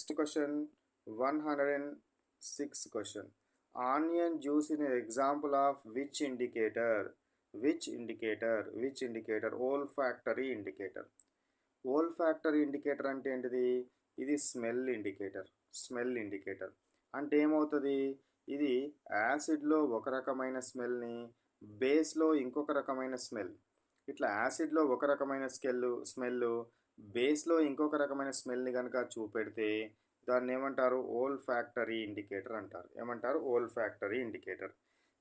Next question, 106 question. Onion juice is an example of which indicator? Which indicator? Which indicator? Olfactory indicator. Olfactory indicator అంటే ఏంటిది? ఇది smell indicator. Smell indicator అంటే ఏమవుతుంది? ఇది యాసిడ్లో ఒక రకమైన స్మెల్ని, బేస్లో ఇంకొక రకమైన స్మెల్, ఇట్లా యాసిడ్లో ఒక రకమైన స్మెల్, బేస్లో ఇంకొక రకమైన స్మెల్ని కనుక చూపెడితే దాన్ని ఏమంటారు? ఓల్ఫాక్టరీ ఇండికేటర్ అంటారు. ఏమంటారు? ఓల్ఫాక్టరీ ఇండికేటర్.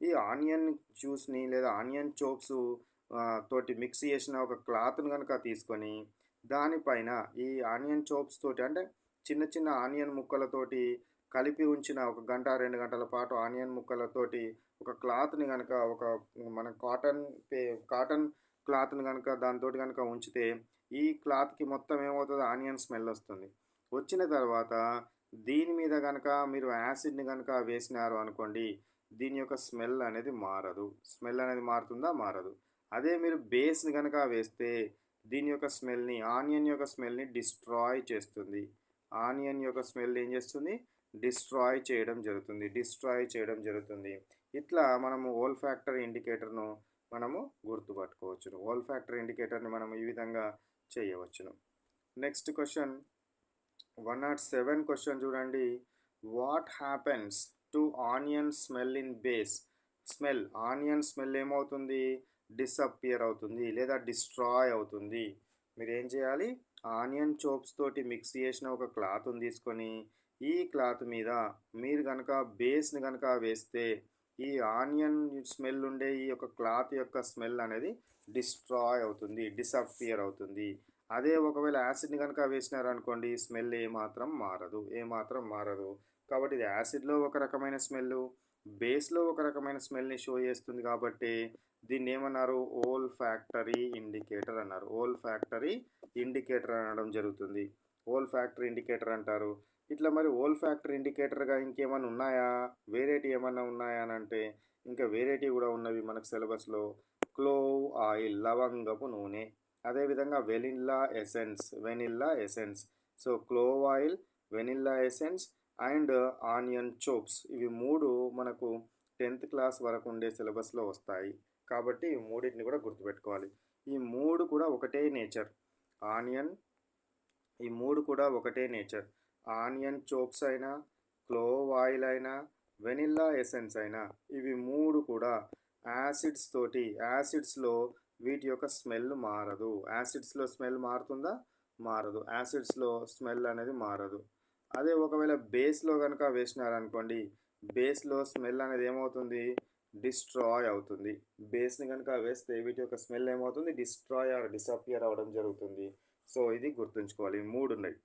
ఈ ఆనియన్ జ్యూస్ని లేదా ఆనియన్ చోప్స్ తోటి మిక్స్ చేసిన ఒక క్లాత్ని కనుక తీసుకొని దానిపైన ఈ ఆనియన్ చోప్స్ తోటి, అంటే చిన్న చిన్న ఆనియన్ ముక్కలతోటి కలిపి ఉంచిన ఒక గంట 2 గంటల పాటు ఆనియన్ ముక్కలతోటి ఒక క్లాత్ని కనుక మన కాటన్ క్లాత్ని కనుక దాంతోటి కనుక ఉంచితే ఈ క్లాత్కి మొత్తం ఏమవుతుంది? ఆనియన్ స్మెల్ వస్తుంది. వచ్చిన తర్వాత దీని మీద కనుక మీరు యాసిడ్ని కనుక వేసినారు అనుకోండి, దీని యొక్క స్మెల్ అనేది మారదు. స్మెల్ అనేది మారుతుందా? మారదు. అదే మీరు బేస్ని కనుక వేస్తే దీని యొక్క స్మెల్ని, ఆనియన్ యొక్క స్మెల్ని డిస్ట్రాయ్ చేస్తుంది. ఆనియన్ యొక్క స్మెల్ ఏం చేస్తుంది? డిస్ట్రాయ్ చేయడం జరుగుతుంది. ఇట్లా మనము ఓల్ఫాక్టరీ ఇండికేటర్ను మనము గుర్తుపట్టుకోవచ్చును. ఓల్ఫాక్టరీ ఇండికేటర్ని మనం ఈ విధంగా చేయవచ్చును. నెక్స్ట్ క్వశ్చన్ 107 క్వశ్చన్ చూడండి. What happens to onion smell in base? Smell, onion smell ఏమవుతుంది? డిసప్పియర్ అవుతుంది లేదా డిస్ట్రాయ్ అవుతుంది. మీరు ఏం చేయాలి? ఆనియన్ చోప్స్ తోటి మిక్స్ చేసిన ఒక క్లాత్ని తీసుకొని ఈ క్లాత్ మీద మీరు కనుక బేస్ని కనుక వేస్తే ఈ ఆనియన్ స్మెల్ ఉండే ఈ యొక్క క్లాత్ యొక్క స్మెల్ అనేది డిస్ట్రాయ్ అవుతుంది, డిసప్పియర్ అవుతుంది. అదే ఒకవేళ యాసిడ్ని కనుక వేసినారనుకోండి, స్మెల్ ఏమాత్రం మారదు. కాబట్టి ఇది యాసిడ్లో ఒక రకమైన స్మెల్, బేస్లో ఒక రకమైన స్మెల్ని షో చేస్తుంది. కాబట్టి దీన్ని ఏమన్నారు? ఓల్ఫాక్టరీ ఇండికేటర్ అన్నారు. ఓల్ఫాక్టరీ ఇండికేటర్ అనడం జరుగుతుంది. ఓల్ఫాక్టరీ ఇండికేటర్ అంటారు. ఇట్లా మరి ఓల్ఫాక్టరీ ఇండికేటర్గా ఇంకేమైనా ఉన్నాయా? వేరేటి ఏమన్నా ఉన్నాయా అని అంటే ఇంకా వేరేటివి కూడా ఉన్నవి మనకు సిలబస్లో. క్లోవ్ ఆయిల్, లవంగపు నూనె, అదేవిధంగా vanilla essence. So clove oil, vanilla essence and onion chops, ఇవి మూడు మనకు 10th క్లాస్ వరకు ఉండే సిలబస్లో వస్తాయి. కాబట్టి ఈ మూడింటిని కూడా గుర్తుపెట్టుకోవాలి. ఈ మూడు కూడా ఒకటే నేచర్. ఈ మూడు కూడా ఒకటే నేచర్. ఆనియన్ చోప్స్ అయినా, క్లోవ్ ఆయిల్ అయినా, వెనిల్లా ఎసెన్స్ అయినా, ఇవి మూడు కూడా యాసిడ్స్లో వీటి యొక్క స్మెల్ మారదు. యాసిడ్స్లో స్మెల్ మారుతుందా? మారదు. యాసిడ్స్లో స్మెల్ అనేది మారదు. అదే ఒకవేళ బేస్లో కనుక వేసినారనుకోండి, బేస్లో స్మెల్ అనేది ఏమవుతుంది? డిస్ట్రాయ్ అవుతుంది. బేస్ని కనుక వేస్తే వీటి యొక్క స్మెల్ ఏమవుతుంది? డిస్ట్రాయ్ ఆర్ డిసపియర్ అవ్వడం జరుగుతుంది. సో ఇది గుర్తుంచుకోవాలి. ఈ మూడు ఉన్నాయి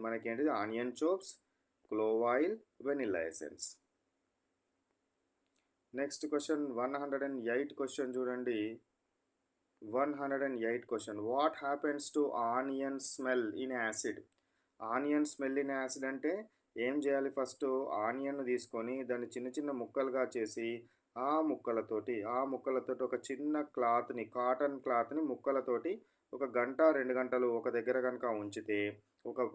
మనకేంటిది? Onion chops, clove oil, vanilla essence. Next question 108 question చూడండి. 108 question. What happens to onion smell in acid? Onion smell in acid అంటే ఏం చేయాలి? ఫస్ట్ ఆనియన్ తీసుకొని దాన్ని చిన్న చిన్న ముక్కలుగా చేసి ఆ ముక్కలతోటి ఒక చిన్న క్లాత్ని, కాటన్ క్లాత్ని ముక్కలతోటి ఒక గంట 2 గంటలు ఒక దగ్గర కనుక ఉంచితే,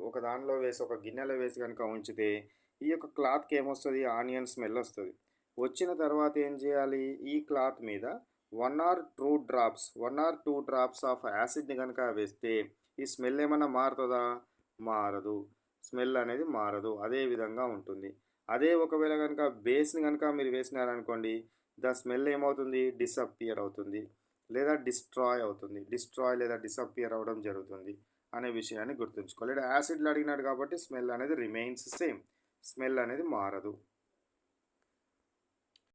ఒక దానిలో వేసి ఒక గిన్నెలో వేసి కనుక ఉంచితే ఈ యొక్క క్లాత్కి ఏమొస్తుంది? ఆనియన్ స్మెల్ వస్తుంది. వచ్చిన తర్వాత ఏం చేయాలి? ఈ క్లాత్ మీద 1 or 2 డ్రాప్స్ ఆఫ్ యాసిడ్ని కనుక వేస్తే ఈ స్మెల్ ఏమన్నా మారుతుందా? మారదు. స్మెల్ అనేది మారదు, అదే విధంగా ఉంటుంది. అదే ఒకవేళ కనుక బేస్ని కనుక మీరు వేసినారనుకోండి, ద స్మెల్ ఏమవుతుంది? డిసప్పియర్ అవుతుంది లేదా డిస్ట్రాయ్ లేదా డిసప్పియర్ అవ్వడం జరుగుతుంది అనే విషయాన్ని గుర్తుంచుకోవాలి. యాసిడ్లు అడిగినాడు కాబట్టి స్మెల్ అనేది రిమైన్స్ సేమ్, స్మెల్ అనేది మారదు.